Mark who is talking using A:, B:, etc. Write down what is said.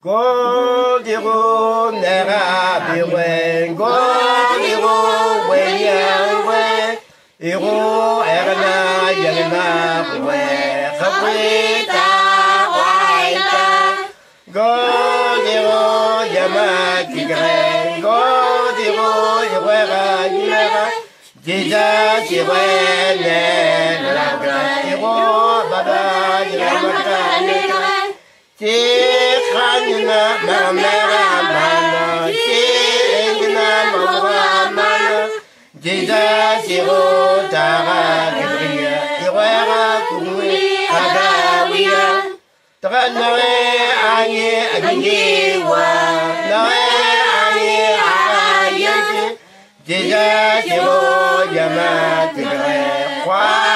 A: Go digo nera biwen go digo weyawe iro erna yana we khabita waita go digo yama tigre go digo yera yera jija jiwene la iro baba yama Chikhanina mamera mana, chikhanina mamera Jija siro tara kibriya, iwera kumwe kadawiya Takanawe anye aginyewa, nawe anye ayante Jija siro yama tigre kwa